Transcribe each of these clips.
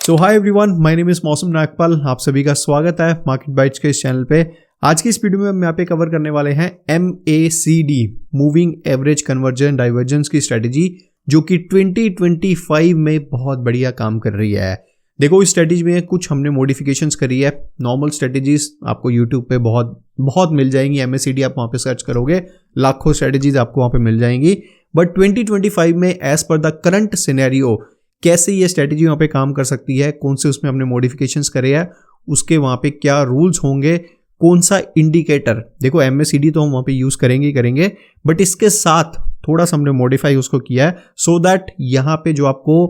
So hi everyone, my name is मौसम नागपाल। आप सभी का स्वागत है मार्केट बाइट्स के इस चैनल पे। आज की इस वीडियो में हम यहाँ पे कवर करने वाले हैं MACD, moving average conversion divergence की स्ट्रेटेजी, जो कि 2025 में बहुत बढ़िया काम कर रही है। देखो, इस स्ट्रेटेजी में कुछ हमने मॉडिफिकेशंस करी है। नॉर्मल स्ट्रेटेजीज आपको यूट्यूब पे बहुत मिल जाएंगी। MACD आप वहाँ पे सर्च करोगे, लाखों स्ट्रेटेजीज आपको वहाँ पे मिल जाएंगी। बट 2025 में as per the current scenario कैसे ये स्ट्रेटेजी वहाँ पे काम कर सकती है, कौन से उसमें हमने मॉडिफिकेशंस करे हैं, उसके वहाँ पे क्या रूल्स होंगे, कौन सा इंडिकेटर। देखो, MACD तो हम वहाँ पे यूज़ करेंगे, बट इसके साथ थोड़ा सा हमने मॉडिफाई उसको किया है सो दैट यहाँ पे जो आपको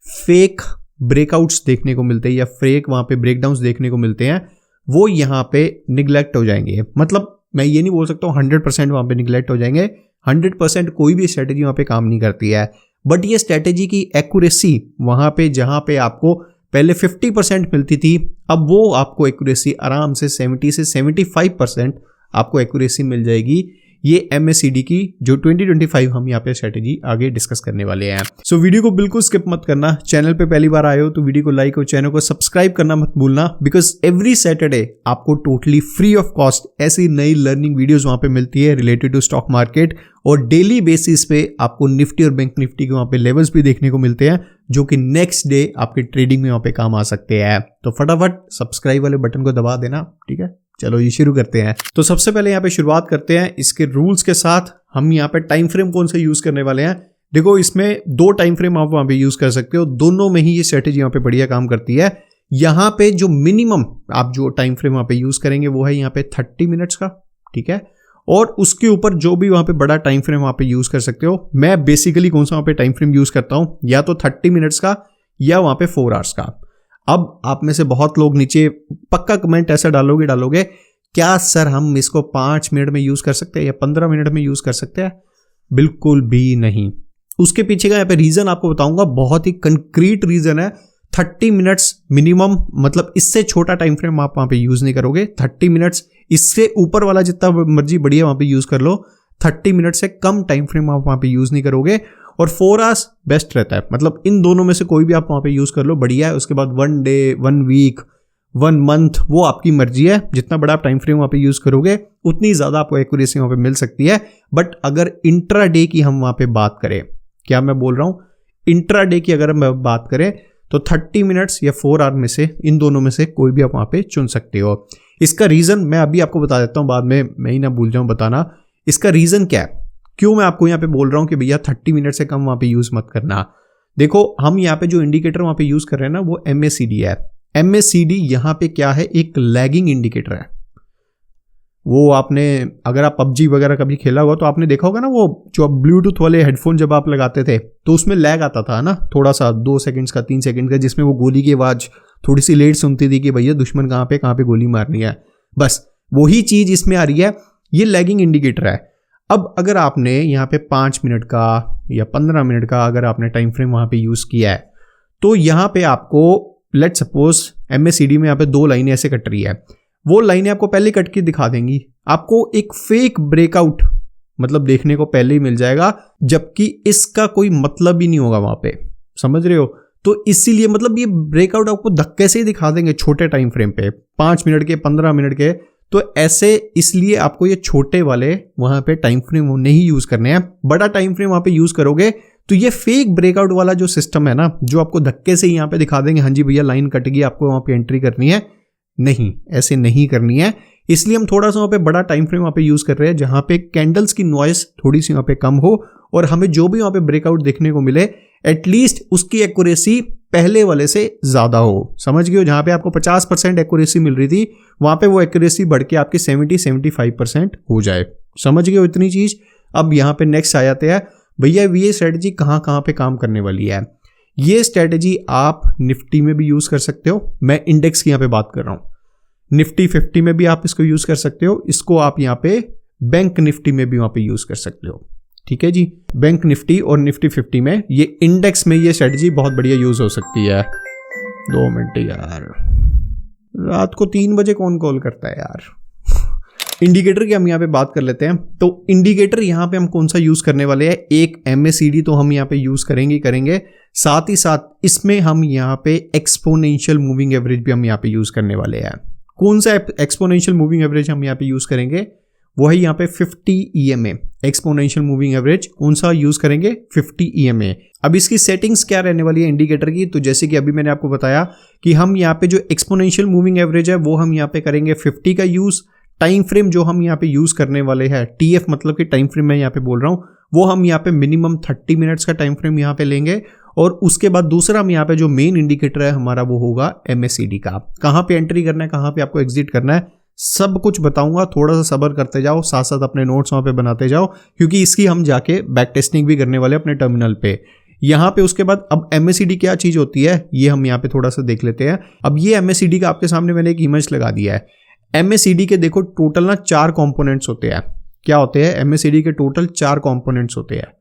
फेक ब्रेकआउट्स देखने को मिलते हैं या फेक वहाँ पे ब्रेकडाउन्स देखने को मिलते हैं, वो यहाँ पे निगलेक्ट हो जाएंगे। मतलब मैं ये नहीं बोल सकता हूँ 100% वहाँ पे निगलेक्ट हो जाएंगे। 100% कोई भी स्ट्रेटेजी वहाँ पे काम नहीं करती है, बट ये स्ट्रेटेजी की एक्यूरेसी वहाँ पे जहाँ पे आपको पहले 50% मिलती थी, अब वो आपको एक्यूरेसी आराम से 70 से 75% आपको एक्यूरेसी मिल जाएगी ये MACD की, जो 2025 हम यहाँ पे स्ट्रेटेजी आगे डिस्कस करने वाले हैं। सो वीडियो को बिल्कुल स्किप मत करना। चैनल पे पहली बार आए हो तो वीडियो को लाइक और चैनल को सब्सक्राइब करना मत भूलना, बिकॉज एवरी सैटरडे आपको टोटली फ्री ऑफ कॉस्ट ऐसी नई लर्निंग वीडियोस वहाँ पे मिलती है रिलेटेड टू स्टॉक मार्केट, और डेली बेसिस पे आपको निफ्टी और बैंक निफ्टी के वहाँ पे लेवल्स भी देखने को मिलते हैं, जो कि नेक्स्ट डे आपके ट्रेडिंग में वहाँ पे काम आ सकते हैं। तो फटाफट सब्सक्राइब वाले बटन को दबा देना, ठीक है। चलो ये शुरू करते हैं। तो सबसे पहले यहाँ पे शुरुआत करते हैं इसके रूल्स के साथ। हम यहाँ पे टाइम फ्रेम कौन सा यूज करने वाले हैं। देखो, इसमें 2 टाइम फ्रेम आप वहाँ पे यूज कर सकते हो, दोनों में ही ये स्ट्रेटेजी यहाँ पे बढ़िया काम करती है। यहाँ पे जो मिनिमम आप जो टाइम फ्रेम वहाँ पे यूज करेंगे वो है यहाँ पे 30 मिनट्स का, ठीक है। और उसके ऊपर जो भी वहाँ पे बड़ा टाइम फ्रेम वहाँ पे यूज कर सकते हो। मैं बेसिकली कौन सा वहाँ पे टाइम फ्रेम यूज करता हूँ, या तो 30 मिनट्स का या वहाँ पे 4 आवर्स का। अब आप में से बहुत लोग नीचे पक्का कमेंट ऐसा डालोगे, क्या सर हम इसको 5 मिनट में यूज कर सकते हैं या 15 मिनट में यूज कर सकते हैं? बिल्कुल भी नहीं। उसके पीछे का यहाँ पे रीजन आपको बताऊंगा, बहुत ही कंक्रीट रीजन है। 30 मिनट्स मिनिमम, मतलब इससे छोटा टाइम फ्रेम आप वहाँ पे यूज नहीं करोगे। 30 मिनट्स, इससे ऊपर वाला जितना मर्जी बढ़िया वहाँ पे यूज कर लो, 30 मिनट से कम टाइम फ्रेम आप वहाँ पे यूज नहीं करोगे। और 4 आवर्स बेस्ट रहता है, मतलब इन दोनों में से कोई भी आप वहाँ पे यूज कर लो, बढ़िया है। उसके बाद 1 डे, 1 वीक, 1 मंथ, वो आपकी मर्जी है। जितना बड़ा आप टाइम फ्रेम वहाँ पे यूज करोगे उतनी ज्यादा आपको एक्यूरेसी वहाँ पे मिल सकती है। बट अगर इंट्रा डे की हम वहाँ पे बात करें, क्या मैं बोल रहा हूँ, इंट्रा डे की अगर हम बात करें तो 30 मिनट्स या 4 आवर में से, इन दोनों में से कोई भी आप वहाँ पे चुन सकते हो। इसका रीजन मैं अभी आपको बता देता हूँ, बाद में मैं ही ना भूल जाऊँ बताना। इसका रीजन क्या है, क्यों मैं आपको यहाँ पे बोल रहा हूँ कि भैया 30 मिनट से कम वहाँ पे यूज मत करना। देखो, हम यहाँ पे जो इंडिकेटर वहाँ पे यूज कर रहे हैं ना, वो MACD है। MACD यहाँ पे क्या है, एक लैगिंग इंडिकेटर है। वो आपने, अगर आप PUBG वगैरह कभी खेला होगा तो आपने देखा होगा ना, वो जो ब्लूटूथ वाले हेडफोन जब आप लगाते थे तो उसमें लैग आता था ना, थोड़ा सा 2 सेकंड्स का, 3 सेकंड का, जिसमें वो गोली की आवाज थोड़ी सी लेट सुनती थी कि भैया दुश्मन कहाँ पे गोली मारनी है। बस वही चीज इसमें आ रही है, ये लैगिंग इंडिकेटर है। अब अगर आपने यहाँ पे 5 मिनट का या 15 मिनट का अगर आपने टाइम फ्रेम वहाँ पे यूज किया है, तो यहाँ पे आपको लेट सपोज MACD में यहाँ पे 2 लाइनें ऐसे कट रही है, वो लाइनें आपको पहले कट के दिखा देंगी। आपको एक फेक ब्रेकआउट मतलब देखने को पहले ही मिल जाएगा, जबकि इसका कोई मतलब ही नहीं होगा वहां पे, समझ रहे हो। तो इसीलिए मतलब ये ब्रेकआउट आपको धक्के से ही दिखा देंगे छोटे टाइम फ्रेम पे, 5 मिनट के, 15 मिनट के। तो ऐसे इसलिए आपको ये छोटे वाले वहां पे टाइम फ्रेम नहीं यूज करने हैं। बड़ा टाइम फ्रेम वहां पे यूज करोगे तो ये फेक ब्रेकआउट वाला जो सिस्टम है ना, जो आपको धक्के से यहाँ पे दिखा देंगे, हाँ जी भैया लाइन कट गई, आपको वहाँ पे एंट्री करनी है, नहीं, ऐसे नहीं करनी है। इसलिए हम थोड़ा सा वहाँ पे बड़ा टाइम फ्रेम वहाँ पे यूज कर रहे हैं, जहाँ पे कैंडल्स की नॉइस थोड़ी सी वहाँ पे कम हो, और हमें जो भी वहाँ पे ब्रेकआउट देखने को मिले एटलीस्ट उसकी एक्यूरेसी पहले वाले से ज्यादा हो। समझ गए हो, जहाँ पे आपको 50% एक्यूरेसी मिल रही थी, वहाँ पे वो एक्यूरेसी बढ़ के आपकी 70-75% हो जाए। समझ गए हो इतनी चीज। अब यहाँ पे नेक्स्ट आ जाते हैं, भैया ये स्ट्रेटेजी कहाँ पे काम करने वाली है। ये स्ट्रेटेजी आप निफ्टी में भी यूज कर सकते हो, मैं इंडेक्स की यहाँ पे बात कर रहा हूँ। निफ्टी 50 में भी आप इसको यूज कर सकते हो, इसको आप यहाँ पे बैंक निफ्टी में भी वहाँ पे यूज कर सकते हो, ठीक है जी। बैंक निफ्टी और निफ्टी 50 में, ये इंडेक्स में ये स्ट्रेटेजी बहुत बढ़िया यूज हो सकती है। 2 मिनट यार, रात को 3 बजे कौन कॉल करता है यार। इंडिकेटर की हम यहाँ पे बात कर लेते हैं। तो इंडिकेटर यहाँ पे हम कौन सा यूज करने वाले हैं, एक MACD तो हम यहाँ पे यूज करेंगे, साथ ही साथ इसमें हम यहाँ पे एक्सपोनेंशियल मूविंग एवरेज भी हम यहाँ पे यूज करने वाले हैं। कौन सा एक्सपोनेंशियल मूविंग एवरेज हम यहाँ पे यूज करेंगे, वो है यहाँ पे 50 EMA। एक्सपोनेंशियल मूविंग एवरेज कौन सा यूज करेंगे, 50 EMA। अब इसकी सेटिंग्स क्या रहने वाली है इंडिकेटर की, तो जैसे कि अभी मैंने आपको बताया कि हम यहाँ पे जो एक्सपोनेंशियल मूविंग एवरेज है वो हम यहाँ पे करेंगे 50 का यूज। टाइम फ्रेम जो हम यहाँ पे यूज करने वाले हैं, TF मतलब कि टाइम फ्रेम मैं यहाँ पे बोल रहा हूँ, वो हम यहाँ पे मिनिमम 30 मिनट्स का टाइम फ्रेम यहाँ पे लेंगे। और उसके बाद दूसरा हम यहाँ पे जो मेन इंडिकेटर है हमारा वो होगा MACD का। कहाँ पे एंट्री करना है, कहाँ पे आपको एग्जिट करना है, सब कुछ बताऊंगा, थोड़ा सा सब्र करते जाओ, साथ साथ अपने नोट्स वहाँ पे बनाते जाओ, क्योंकि इसकी हम जाके बैक टेस्टिंग भी करने वाले अपने टर्मिनल पे यहाँ पे। उसके बाद अब MACD क्या चीज होती है ये हम यहाँ पे थोड़ा सा देख लेते हैं। अब ये MACD का आपके सामने मैंने एक इमेज लगा दिया है। MACD के देखो टोटल ना 4 कंपोनेंट्स होते हैं। क्या होते हैं, MACD के टोटल 4 कंपोनेंट्स होते हैं।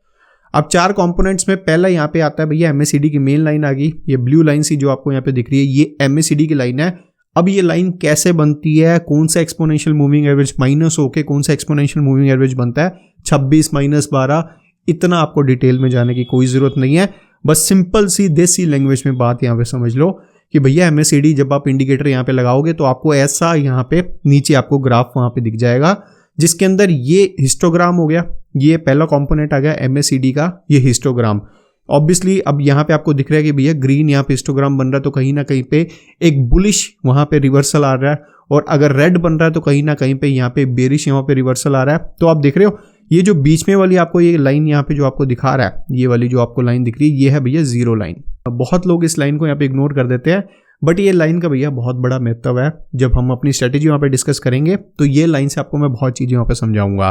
अब 4 कंपोनेंट्स में पहला यहाँ पे आता है भैया MACD की मेन लाइन आ गई, ये ब्लू लाइन सी जो आपको यहाँ पे दिख रही है ये MACD की लाइन है। अब ये लाइन कैसे बनती है, कौन सा एक्सपोनेंशियल मूविंग एवरेज माइनस होके कौन सा एक्सपोनेंशियल मूविंग एवरेज बनता है, 26 - 12, इतना आपको डिटेल में जाने की कोई जरूरत नहीं है। बस सिंपल सी देसी लैंग्वेज में बात यहाँ पे समझ लो कि भैया MACD जब आप इंडिकेटर यहाँ पे लगाओगे तो आपको ऐसा यहाँ पे नीचे आपको ग्राफ वहाँ पे दिख जाएगा, जिसके अंदर ये हिस्टोग्राम हो गया, ये पहला कंपोनेंट आ गया MACD का, ये हिस्टोग्राम। ऑब्वियसली अब यहाँ पे आपको दिख रहा है कि भैया ग्रीन यहाँ पे हिस्टोग्राम बन रहा है, तो कहीं ना कहीं पे एक बुलिश वहाँ पे रिवर्सल आ रहा है, और अगर रेड बन रहा है तो कहीं ना कहीं पे यहाँ पे बेरिश यहाँ पे रिवर्सल आ रहा है। तो आप देख रहे हो ये जो बीच में वाली आपको ये लाइन यहाँ पे जो आपको दिखा रहा है, ये वाली जो आपको लाइन दिख रही है ये है भैया जीरो लाइन। बहुत लोग इस लाइन को यहाँ पे इग्नोर कर देते हैं, बट ये लाइन का भैया बहुत बड़ा महत्व है। जब हम अपनी स्ट्रेटेजी यहाँ पे डिस्कस करेंगे तो ये लाइन से आपको मैं बहुत चीजें यहाँ पे समझाऊंगा।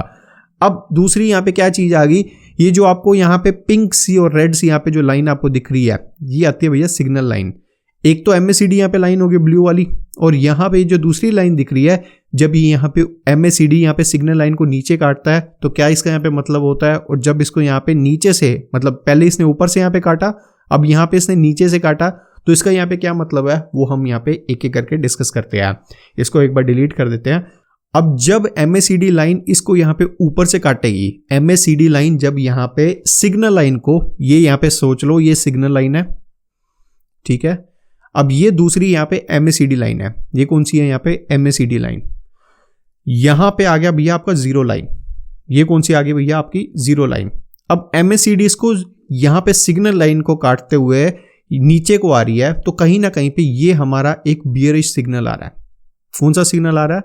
अब दूसरी यहाँ पे क्या चीज आ गई, ये जो आपको यहाँ पे पिंक सी और रेड सी यहाँ पे जो लाइन आपको दिख रही है ये आती है भैया सिग्नल लाइन। एक तो MACD यहाँ पे लाइन होगी ब्लू वाली, और यहाँ पे जो दूसरी लाइन दिख रही है, जब ये यहाँ पे MACD यहाँ पे सिग्नल लाइन को नीचे काटता है तो क्या इसका यहाँ पे मतलब होता है, और जब इसको यहाँ पे नीचे से, मतलब पहले इसने ऊपर से यहाँ पे काटा, अब यहाँ पे इसने नीचे से काटा, तो इसका यहाँ पे क्या मतलब है वो हम यहाँ पे एक एक करके डिस्कस करते हैं। इसको एक बार डिलीट कर देते हैं। अब जब MACD लाइन इसको यहाँ पे ऊपर से काटेगी, MACD लाइन जब यहाँ पे सिग्नल लाइन को, ये यहाँ पे सोच लो ये सिग्नल लाइन है, ठीक है। अब ये दूसरी यहाँ पे MACD लाइन है, ये कौन सी है यहाँ पे MACD लाइन। यहाँ पे आ गया भैया आपका जीरो लाइन, ये कौन सी आ गई भैया आपकी जीरो लाइन। अब MACD इसको यहाँ पे सिग्नल लाइन को काटते हुए नीचे को आ रही है, तो कहीं ना कहीं पे ये हमारा एक बियरिश सिग्नल आ रहा है। कौन सा सिग्नल आ रहा है,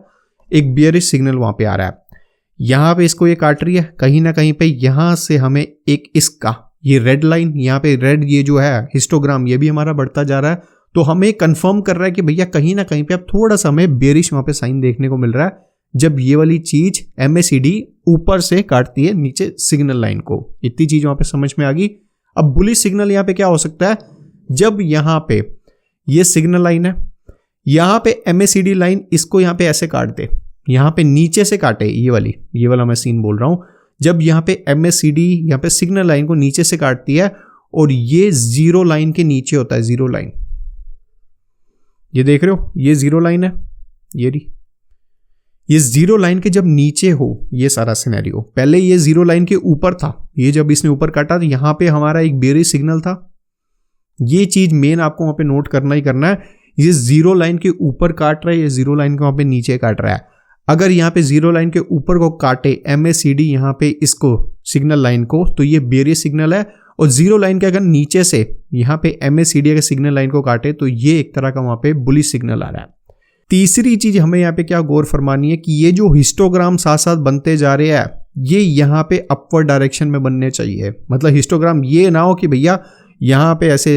एक बियरिश सिग्नल वहां पे आ रहा है। यहाँ पे इसको ये काट रही है, कहीं ना कहीं पे यहाँ से हमें एक इसका ये रेड लाइन, यहाँ पे रेड ये जो है हिस्टोग्राम ये भी हमारा बढ़ता जा रहा है, तो हमें कंफर्म कर रहा है कि भैया कहीं ना कहीं पे अब थोड़ा सा हमें बेरिश वहां पे साइन देखने को मिल रहा है, जब ये वाली चीज MACD ऊपर से काटती है नीचे सिग्नल लाइन को। इतनी चीज वहां पे समझ में आ गई। अब बुलिश सिग्नल यहाँ पे क्या हो सकता है, जब यहाँ पे ये सिग्नल लाइन है, यहाँ पे MACD लाइन इसको यहाँ पे ऐसे काट दे, यहाँ पे नीचे से काटे, ये वाला मैं सीन बोल रहा हूँ, जब यहाँ पे MACD यहाँ पे सिग्नल लाइन को नीचे से काटती है और ये जीरो लाइन के नीचे होता है, जीरो लाइन, ये देख रहे हो ये जीरो लाइन है, ये जीरो लाइन के जब नीचे हो ये सारा सिनेरियो, पहले ये जीरो लाइन के ऊपर था, ये जब इसने ऊपर काटा तो यहाँ पे हमारा एक बेरिश सिग्नल था। ये चीज मेन आपको वहां पे नोट करना ही करना है, ये जीरो लाइन के ऊपर काट रहा है, ये जीरो लाइन के वहां पे नीचे काट रहा है। अगर यहाँ पे जीरो लाइन के ऊपर को काटे MACD यहाँ पे इसको सिग्नल लाइन को, तो ये बेरिश सिग्नल है, और जीरो लाइन के अगर नीचे से यहाँ पे MACD अगर सिग्नल लाइन को काटे तो ये एक तरह का वहां पे बुलिश सिग्नल आ रहा है। तीसरी चीज हमें यहाँ पे क्या गौर फरमानी है कि ये जो हिस्टोग्राम साथ साथ बनते जा रहे हैं ये यहाँ पे अपवर्ड डायरेक्शन में बनने चाहिए। मतलब हिस्टोग्राम ये ना हो कि भैया यहाँ पे ऐसे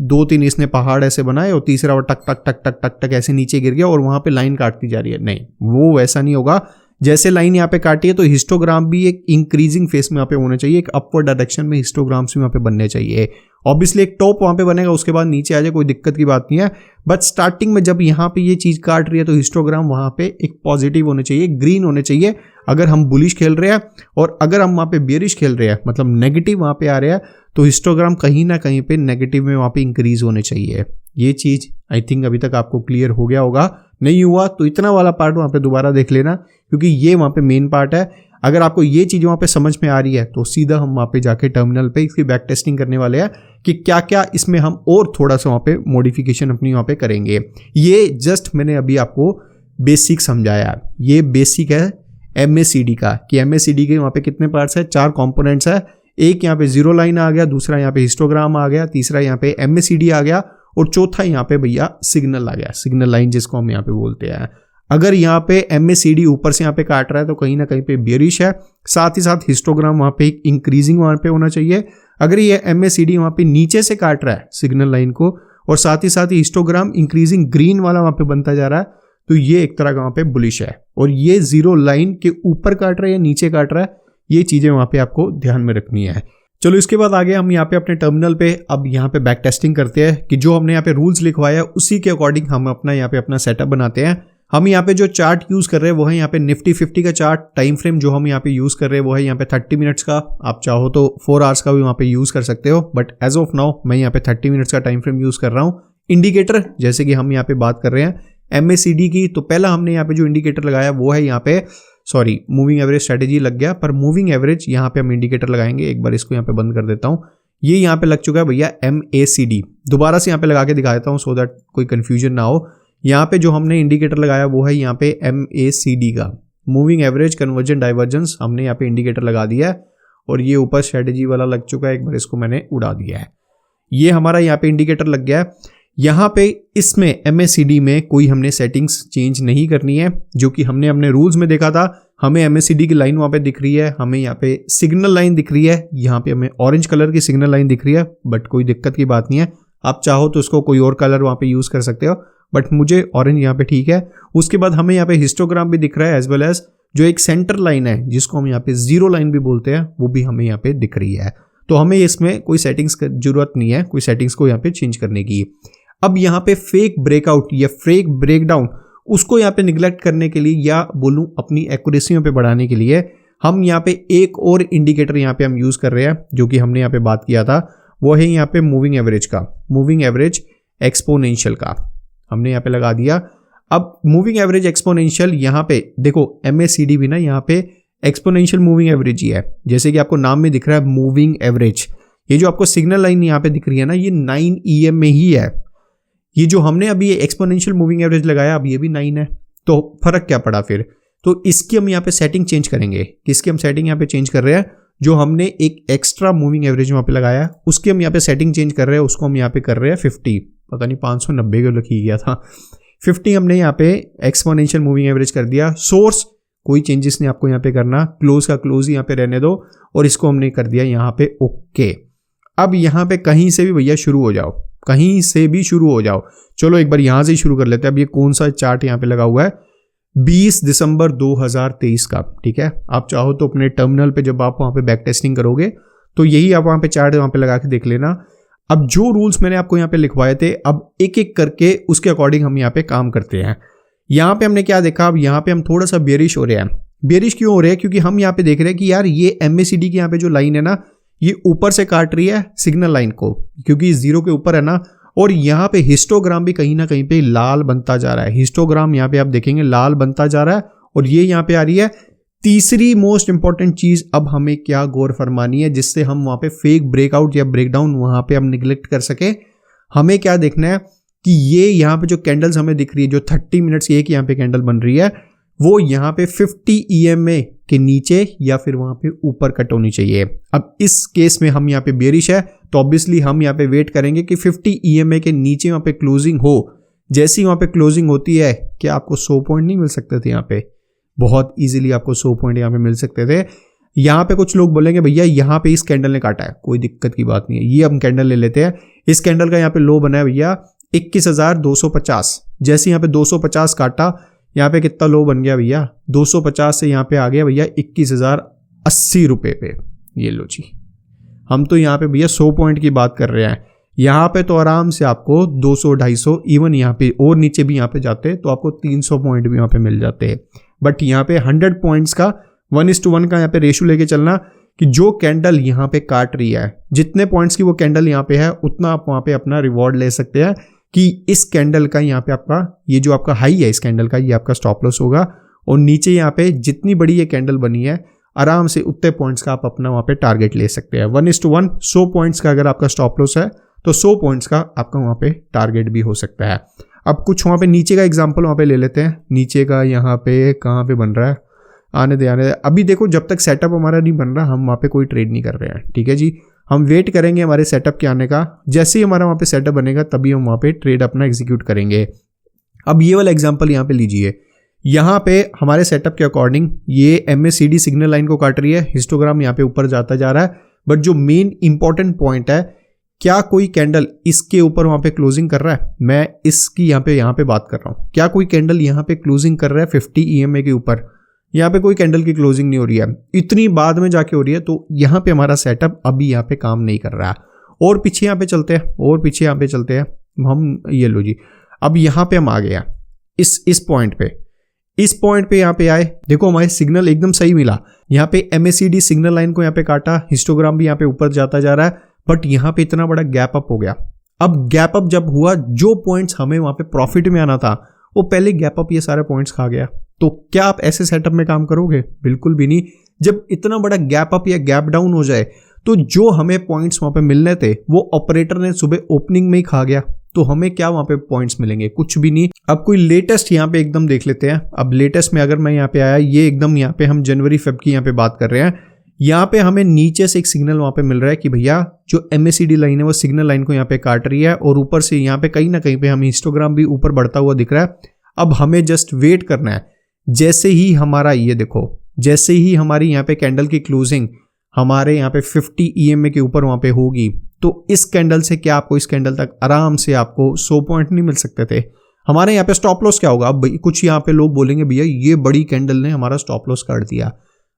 2-3 इसने पहाड़ ऐसे बनाए और तीसरा वो टक टक टक टक टक टक ऐसे नीचे गिर गया और वहां पे लाइन काटती जा रही है, नहीं, वो वैसा नहीं होगा। जैसे लाइन यहाँ पे काटी है तो हिस्टोग्राम भी एक इंक्रीजिंग फेस में यहाँ पे होना चाहिए, एक अपवर्ड डायरेक्शन में हिस्टोग्राम्स भी वहाँ पे बनने चाहिए। ऑब्वियसली एक टॉप वहाँ पे बनेगा, उसके बाद नीचे आ जाए, कोई दिक्कत की बात नहीं है, बट स्टार्टिंग में जब यहाँ पे ये चीज काट रही है तो हिस्टोग्राम वहाँ पे एक पॉजिटिव होने चाहिए, ग्रीन होने चाहिए। अगर हम बुलिश खेल रहे हैं और अगर हम वहाँ पे बेरिश खेल रहे हैं, मतलब नेगेटिव वहाँ पे आ रहे हैं, तो हिस्टोग्राम कहीं ना कहीं पे नेगेटिव में वहाँ पे इंक्रीज होने चाहिए। ये चीज़ आई थिंक अभी तक आपको क्लियर हो गया होगा। नहीं हुआ तो इतना वाला पार्ट वहाँ पे दोबारा देख लेना, क्योंकि ये वहाँ पे मेन पार्ट है। अगर आपको ये चीज़ वहाँ पे समझ में आ रही है तो सीधा हम वहाँ पे जाके टर्मिनल पे इसकी बैक टेस्टिंग करने वाले हैं कि क्या क्या इसमें हम और थोड़ा सा वहाँ पे मॉडिफिकेशन अपनी वहाँ पे करेंगे। ये जस्ट मैंने अभी आपको बेसिक समझाया। ये बेसिक है MACD का, कि MACD के वहाँ पे कितने पार्ट्स है, 4 कंपोनेंट्स है। एक यहाँ पे जीरो लाइन आ गया, दूसरा यहाँ पे हिस्टोग्राम आ गया, तीसरा यहाँ पे MACD आ गया और चौथा यहाँ पे भैया सिग्नल आ गया, सिग्नल लाइन जिसको हम यहाँ पे बोलते हैं। अगर यहाँ पे MACD ऊपर से यहाँ पे काट रहा है तो कहीं ना कहीं पे बेरिश है, साथ ही साथ हिस्टोग्राम वहाँ पे एक इंक्रीजिंग वहाँ पे होना चाहिए। अगर ये MACD वहाँ पे नीचे से काट रहा है सिग्नल लाइन को और साथ ही हिस्टोग्राम इंक्रीजिंग ग्रीन वाला वहाँ पे बनता जा रहा है, तो ये एक तरह का वहाँ पे बुलिश है। और ये जीरो लाइन के ऊपर काट रहा है या नीचे काट रहा है, ये चीज़ें वहाँ पे आपको ध्यान में रखनी है। चलो इसके बाद आगे हम यहाँ पे अपने टर्मिनल पे अब यहाँ पे बैक टेस्टिंग करते हैं कि जो हमने यहाँ पे रूल्स लिखवाया उसी के अकॉर्डिंग हम अपना यहाँ पे अपना सेटअप बनाते हैं। हम यहाँ पे जो चार्ट यूज कर रहे हैं वो है यहाँ पे निफ्टी 50 का चार्ट। टाइम फ्रेम जो हम यहाँ पे यूज कर रहे हैं वो है यहाँ पे 30 मिनट्स का। आप चाहो तो 4 आवर्स का भी वहाँ पे यूज कर सकते हो, बट एज ऑफ नाउ मैं यहाँ पे 30 मिनट्स का टाइम फ्रेम यूज कर रहा हूँ। इंडिकेटर जैसे कि हम यहाँ पे बात कर रहे हैं MACD की, तो पहला हमने यहाँ पे जो इंडिकेटर लगाया वो है यहाँ पे मूविंग एवरेज स्ट्रेटेजी लग गया, पर मूविंग एवरेज यहाँ पे हम इंडिकेटर लगाएंगे। एक बार इसको यहाँ पे बंद कर देता हूँ। ये यहाँ पे लग चुका है भैया MACD। दोबारा से यहाँ पे लगा के दिखा देता हूँ सो दैट कोई कंफ्यूजन ना हो। यहाँ पे जो हमने इंडिकेटर लगाया वो है यहाँ पे MACD का, मूविंग एवरेज कन्वर्जन डाइवर्जेंस। हमने यहाँ पे इंडिकेटर लगा दिया है और ये ऊपर स्ट्रेटेजी वाला लग चुका है। एक बार इसको मैंने उड़ा दिया है। ये हमारा यहाँ पे इंडिकेटर लग गया है। यहाँ पे इसमें MACD में कोई हमने सेटिंग्स चेंज नहीं करनी है, जो कि हमने अपने रूल्स में देखा था। हमें MACD की लाइन वहाँ पे दिख रही है, हमें यहाँ पे सिग्नल लाइन दिख रही है, यहाँ पे हमें ऑरेंज कलर की सिग्नल लाइन दिख रही है, बट कोई दिक्कत की बात नहीं है। आप चाहो तो उसको कोई और कलर वहाँ पे यूज़ कर सकते हो, बट मुझे ऑरेंज यहाँ पे ठीक है। उसके बाद हमें यहाँ पे हिस्टोग्राम भी दिख रहा है, एज वेल एज जो एक सेंटर लाइन है जिसको हम यहाँ पे जीरो लाइन भी बोलते हैं, वो भी हमें यहाँ पे दिख रही है। तो हमें इसमें कोई सेटिंग्स की जरूरत नहीं है, कोई सेटिंग्स को यहाँ पे चेंज करने की। अब यहाँ पे फेक ब्रेकआउट या फेक ब्रेकडाउन, उसको यहाँ पे निगलेक्ट करने के लिए या बोलूँ अपनी एक्यूरेसी पे बढ़ाने के लिए हम यहाँ पे एक और इंडिकेटर यहाँ पे हम यूज़ कर रहे हैं, जो कि हमने यहाँ पे बात किया था। वो है यहाँ पे मूविंग एवरेज का, मूविंग एवरेज एक्सपोनेंशियल का हमने यहाँ पे लगा दिया। अब मूविंग एवरेज एक्सपोनेंशियल यहाँ पे देखो, MACD भी ना यहाँ पे एक्सपोनेंशियल मूविंग एवरेज ही है, जैसे कि आपको नाम में दिख रहा है मूविंग एवरेज। ये जो आपको सिग्नल लाइन यहाँ पे दिख रही है ना, ये 9 EM में ही है। ये जो हमने अभी एक्सपोनेंशियल मूविंग एवरेज लगाया, अब ये भी 9 है, तो फर्क क्या पड़ा फिर। तो इसकी हम यहाँ पे सेटिंग चेंज करेंगे। किसकी हम सेटिंग यहाँ पे चेंज कर रहे हैं, जो हमने एक एक्स्ट्रा मूविंग एवरेज वहाँ पे लगाया है उसकी हम यहाँ पे सेटिंग चेंज कर रहे हैं। उसको हम यहाँ पे कर रहे हैं 50, पता नहीं 590 को लिखी गया था, 50 हमने यहाँ पे एक्सपोनेंशियल मूविंग एवरेज कर दिया। सोर्स कोई चेंजेस नहीं आपको यहाँ पे करना, क्लोज का क्लोज ही यहाँ पे रहने दो और इसको हमने कर दिया यहाँ पे ओके। अब यहाँ पे कहीं से भी भैया शुरू हो जाओ, कहीं से भी शुरू हो जाओ। चलो एक बार यहाँ से ही शुरू कर लेते हैं। अब ये कौन सा चार्ट यहाँ पे लगा हुआ है, 20 दिसंबर 2023 का, ठीक है। आप चाहो तो अपने टर्मिनल पे जब आप वहाँ पे बैक टेस्टिंग करोगे तो यही आप वहाँ पे चार्ट वहाँ पे लगा के देख लेना। अब जो रूल्स मैंने आपको यहाँ पे लिखवाए थे, अब एक एक करके उसके अकॉर्डिंग हम यहाँ पे काम करते हैं। यहाँ पे हमने क्या देखा, अब यहाँ पे हम थोड़ा सा बेरिश हो रहे हैं। बेरिश क्यों हो रहे हैं, क्योंकि हम यहाँ पे देख रहे हैं कि यार ये MACD की यहाँ पे जो लाइन है ना, ये ऊपर से काट रही है सिग्नल लाइन को, क्योंकि जीरो के ऊपर है ना। और यहाँ पे हिस्टोग्राम भी कहीं ना कहीं पे लाल बनता जा रहा है। हिस्टोग्राम यहाँ पे आप देखेंगे लाल बनता जा रहा है और ये यहाँ पे आ रही है। तीसरी मोस्ट इंपॉर्टेंट चीज अब हमें क्या गौर फरमानी है, जिससे हम वहाँ पे फेक ब्रेकआउट या ब्रेकडाउन वहाँ पे हम निगलेक्ट कर सके। हमें क्या देखना है कि ये यहाँ पे जो कैंडल्स हमें दिख रही है, जो 30 मिनट्स एक यहाँ पे कैंडल बन रही है, वो यहाँ पे 50 EMA के नीचे या फिर वहाँ पे ऊपर कट होनी चाहिए। अब इस केस में हम यहाँ पे बेरिश है, तो ऑब्वियसली हम यहाँ पे वेट करेंगे कि 50 EMA के नीचे वहाँ पे क्लोजिंग हो। जैसी वहाँ पे क्लोजिंग होती है, क्या आपको 100 पॉइंट नहीं मिल सकते थे यहाँ पे, बहुत इजीली आपको 100 पॉइंट यहाँ पे मिल सकते थे। यहाँ पे कुछ लोग बोलेंगे भैया यहाँ पे इस कैंडल ने काटा है, कोई दिक्कत की बात नहीं है। ये हम कैंडल ले लेते हैं। इस कैंडल का यहाँ पे लो बना है भैया 21,250। जैसे यहाँ पे 250 काटा, यहाँ पे कितना लो बन गया भैया, 250 से यहाँ पे आ गया भैया 21,080 रुपये पे। ये लो जी, हम तो यहाँ पे भैया 100 पॉइंट की बात कर रहे हैं। यहाँ पे तो आराम से आपको 200, 250, इवन यहाँ पे और नीचे भी यहाँ पे जाते तो आपको 300 पॉइंट भी यहाँ पे मिल जाते हैं। बट यहाँ पे 100 पॉइंट्स का 1:1 का यहाँ पे रेशो लेके चलना कि जो कैंडल यहाँ पे काट रही है, जितने पॉइंट्स की वो कैंडल यहाँ पे है, उतना आप वहाँ पे अपना रिवॉर्ड ले सकते हैं कि इस कैंडल का यहाँ पे आपका ये जो आपका हाई है इस कैंडल का, ये आपका स्टॉप लॉस होगा। और नीचे यहाँ पे जितनी बड़ी ये कैंडल बनी है, आराम से उतने पॉइंट्स का आप अपना वहाँ पे टारगेट ले सकते हैं। 1:1 100 पॉइंट्स का अगर आपका स्टॉप लॉस है तो 100 पॉइंट्स का आपका वहाँ पे टारगेट भी हो सकता है। अब कुछ वहाँ पे नीचे का एग्जाम्पल वहाँ पे ले लेते हैं। नीचे का यहाँ पे कहाँ पे बन रहा है, आने दे। अभी देखो, जब तक सेटअप हमारा नहीं बन रहा हम वहाँ पे कोई ट्रेड नहीं कर रहे हैं, ठीक है जी। हम वेट करेंगे हमारे सेटअप के आने का। जैसे ही हमारा वहाँ पे सेटअप बनेगा तभी हम वहाँ पे ट्रेड अपना एग्जीक्यूट करेंगे। अब ये वाला एग्जांपल यहाँ पे लीजिए। यहाँ पे हमारे सेटअप के अकॉर्डिंग ये MACD सिग्नल लाइन को काट रही है, हिस्टोग्राम यहाँ पे ऊपर जाता जा रहा है। बट जो मेन इंपॉर्टेंट पॉइंट है, क्या कोई कैंडल इसके ऊपर वहाँ पे क्लोजिंग कर रहा है? मैं इसकी यहाँ पे बात कर रहा हूँ। क्या कोई कैंडल यहाँ पे क्लोजिंग कर रहा है 50 EMA के ऊपर? यहाँ पे कोई कैंडल की क्लोजिंग नहीं हो रही है, इतनी बाद में जाके हो रही है। तो यहाँ पे हमारा सेटअप अभी यहाँ पे काम नहीं कर रहा है। और पीछे यहाँ पे चलते हैं, और पीछे यहाँ पे चलते हैं हम। ये लो जी, अब यहाँ पे हम आ गया इस पॉइंट पे। इस पॉइंट पे यहाँ पे आए, देखो हमारे सिग्नल एकदम सही मिला। यहाँ पे MACD सिग्नल लाइन को यहाँ पे काटा, हिस्टोग्राम भी यहाँ पे ऊपर जाता जा रहा है। बट यहाँ पे इतना बड़ा गैप अप हो गया। अब गैप अप जब हुआ, जो पॉइंट्स हमें वहाँ पे प्रॉफिट में आना था वो पहले गैप अप ये सारे पॉइंट्स खा गया। तो क्या आप ऐसे सेटअप में काम करोगे? बिल्कुल भी नहीं। जब इतना बड़ा गैप अप या गैप डाउन हो जाए तो जो हमें पॉइंट्स वहां पे मिलने थे वो ऑपरेटर ने सुबह ओपनिंग में ही खा गया। तो हमें क्या वहां पे पॉइंट्स मिलेंगे? कुछ भी नहीं। अब कोई लेटेस्ट यहाँ पे एकदम देख लेते हैं। अब लेटेस्ट में अगर मैं यहाँ पे आया, ये एकदम यहाँ पे हम जनवरी फेब की यहाँ पे बात कर रहे हैं। यहाँ पे हमें नीचे से एक सिग्नल वहां पे मिल रहा है कि भैया जो MACD लाइन है वो सिग्नल लाइन को यहाँ पे काट रही है, और ऊपर से यहाँ पे कहीं ना कहीं पे हमें हिस्टोग्राम भी ऊपर बढ़ता हुआ दिख रहा है। अब हमें जस्ट वेट करना है। जैसे ही हमारा ये देखो, जैसे ही हमारी यहाँ पे कैंडल की क्लोजिंग हमारे यहाँ पे 50 EMA के ऊपर वहां पे होगी, तो इस कैंडल से क्या आपको इस कैंडल तक आराम से आपको 100 पॉइंट नहीं मिल सकते थे? हमारे यहाँ पे स्टॉप लॉस क्या होगा? अब कुछ यहाँ पे लोग बोलेंगे भैया ये बड़ी कैंडल ने हमारा स्टॉप लॉस काट दिया।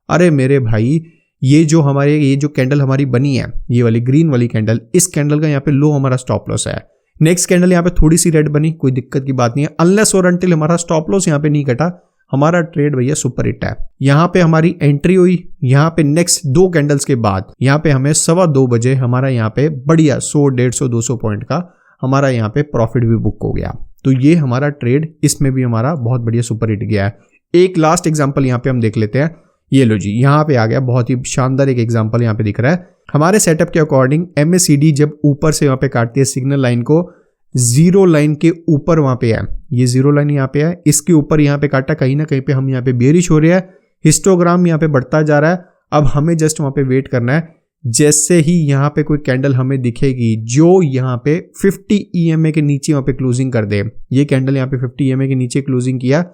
अरे मेरे भाई, ये जो कैंडल हमारी बनी है, ये वाली ग्रीन वाली कैंडल, इस कैंडल का यहाँ पे लो हमारा स्टॉप लॉस है। नेक्स्ट कैंडल यहाँ पे थोड़ी सी रेड बनी, कोई दिक्कत की बात नहीं है। अनलेस और अनटिल हमारा स्टॉप लॉस यहाँ पे नहीं कटा, हमारा ट्रेड भैया सुपर हिट है। यहाँ पे हमारी एंट्री हुई, यहाँ पे नेक्स्ट 2 कैंडल्स के बाद यहाँ पे हमें 2:15 बजे हमारा यहाँ पे बढ़िया 100, 150, 200 पॉइंट का हमारा यहाँ पे प्रॉफिट भी बुक हो गया। तो ये हमारा ट्रेड, इसमें भी हमारा बहुत बढ़िया सुपर हिट गया है। एक लास्ट एग्जाम्पल यहाँ पे हम देख लेते हैं। ये लो जी, यहाँ पे आ गया, बहुत ही शानदार एक एग्जाम्पल यहाँ पे दिख रहा है। हमारे सेटअप के अकॉर्डिंग MACD जब ऊपर से यहाँ पे काटती है सिग्नल लाइन को, जीरो लाइन के ऊपर वहां पे है, ये जीरो लाइन यहाँ पे है, इसके ऊपर यहाँ पे काटा, कहीं ना कहीं पे हम यहाँ पे बेरिश हो रहे हैं। हिस्टोग्राम यहाँ पे बढ़ता जा रहा है। अब हमें जस्ट वहां पे वेट करना है। जैसे ही यहाँ पे कोई कैंडल हमें दिखेगी जो यहाँ पे 50 EMA के नीचे वहां पे क्लोजिंग कर दे, ये कैंडल यहाँ पे 50 EMA के नीचे क्लोजिंग किया,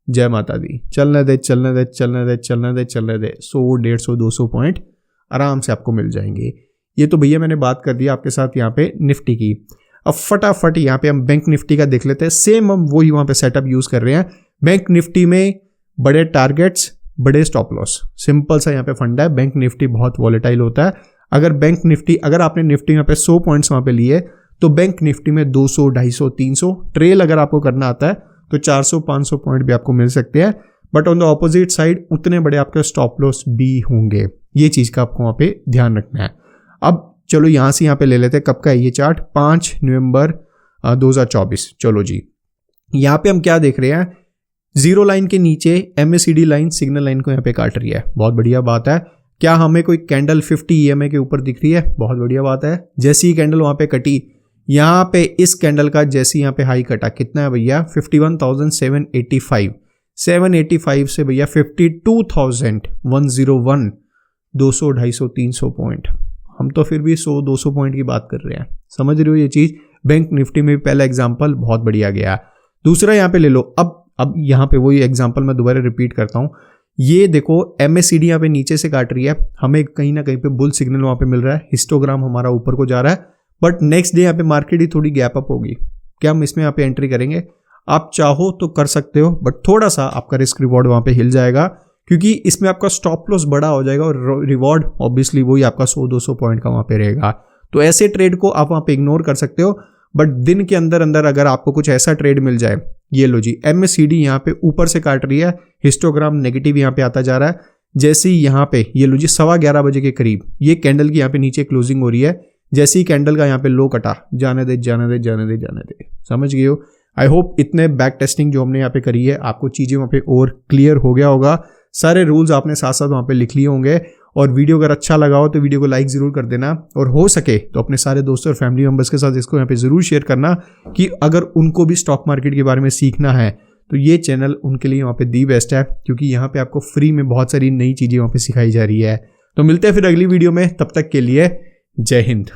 जय माता दी, चलने दे चलने दे चलने दे चलने दे चलने दे, 100, 150, 200 पॉइंट आराम से आपको मिल जाएंगे। ये तो भैया मैंने बात कर दी आपके साथ यहाँ पे निफ्टी की। अब फटाफट यहाँ पे हम बैंक निफ्टी का देख लेते हैं। सेम हम वही वहाँ पे सेटअप यूज कर रहे हैं। बैंक निफ्टी में बड़े टारगेट्स, बड़े स्टॉप लॉस, सिंपल सा यहाँ पे फंडा है। बैंक निफ्टी बहुत वॉलेटाइल होता है। अगर आपने निफ्टी में पे 100 पॉइंट्स वहाँ पे लिए, तो बैंक निफ्टी में 200, 250, 300 ट्रेल अगर आपको करना आता है तो 400, 500 पॉइंट भी आपको मिल सकते हैं। But on the opposite side उतने बड़े आपके स्टॉप लॉस भी होंगे। ये चीज़ का आपको वहाँ पे ध्यान रखना है। अब चलो यहाँ से यहाँ पे ले लेते हैं। कब का है ये चार्ट? 5 नवंबर 2024। चलो जी, यहाँ पे हम क्या देख रहे हैं? जीरो लाइन के नीचे MACD लाइन सिग्नल लाइन को यहाँ पे काट रही है, बहुत बढ़िया बात है। क्या हमें कोई कैंडल 50 EMA के ऊपर दिख रही है? बहुत बढ़िया बात है। जैसी ही कैंडल वहाँ पे कटी, यहाँ पे इस कैंडल का जैसे यहाँ पे हाई कटा, कितना है भैया? 51,785। 785 से भैया 52,101, 200, 250, 300 पॉइंट। हम तो फिर भी 100, 200 पॉइंट की बात कर रहे हैं। समझ रहे हो ये चीज? बैंक निफ्टी में भी पहला एग्जांपल बहुत बढ़िया गया। दूसरा यहाँ पे ले लो। अब यहाँ पे वही एग्जांपल मैं दोबारा रिपीट करता हूँ। ये देखो MACD यहाँ पे नीचे से काट रही है, हमें कहीं ना कहीं पे बुल सिग्नल वहाँ पे मिल रहा है, हिस्टोग्राम हमारा ऊपर को जा रहा है। बट नेक्स्ट डे यहाँ पे मार्केट ही थोड़ी गैप अप होगी। क्या हम इसमें यहाँ पे एंट्री करेंगे? आप चाहो तो कर सकते हो, बट थोड़ा सा आपका रिस्क रिवॉर्ड वहाँ पे हिल जाएगा, क्योंकि इसमें आपका स्टॉप लॉस बड़ा हो जाएगा और रिवॉर्ड ऑब्वियसली वही आपका 100-200 पॉइंट का वहाँ पे रहेगा। तो ऐसे ट्रेड को आप वहाँ पे इग्नोर कर सकते हो। बट दिन के अंदर अंदर अगर आपको कुछ ऐसा ट्रेड मिल जाए, ये लो जी, MACD यहाँ पे ऊपर से काट रही है, हिस्टोग्राम नेगेटिव यहाँ पे आता जा रहा है, जैसे ही यहाँ पे ये लो जी 11:15 बजे के करीब ये कैंडल की यहाँ पे नीचे क्लोजिंग हो रही है, जैसे ही कैंडल का यहाँ पे लो कटा, जाने दे जाने दे जाने दे जाने दे, समझ गए हो। आई होप इतने बैक टेस्टिंग जो हमने यहाँ पे करी है आपको चीज़ें वहाँ पे और क्लियर हो गया होगा, सारे रूल्स आपने साथ साथ वहाँ पे लिख लिए होंगे। और वीडियो अगर अच्छा लगा हो तो वीडियो को लाइक ज़रूर कर देना, और हो सके तो अपने सारे दोस्तों और फैमिली मेम्बर्स के साथ इसको यहाँ पे ज़रूर शेयर करना कि अगर उनको भी स्टॉक मार्केट के बारे में सीखना है तो ये चैनल उनके लिए वहाँ पे दी बेस्ट है, क्योंकि यहाँ पे आपको फ्री में बहुत सारी नई चीज़ें वहाँ पे सिखाई जा रही है। तो मिलते हैं फिर अगली वीडियो में, तब तक के लिए जय हिंद।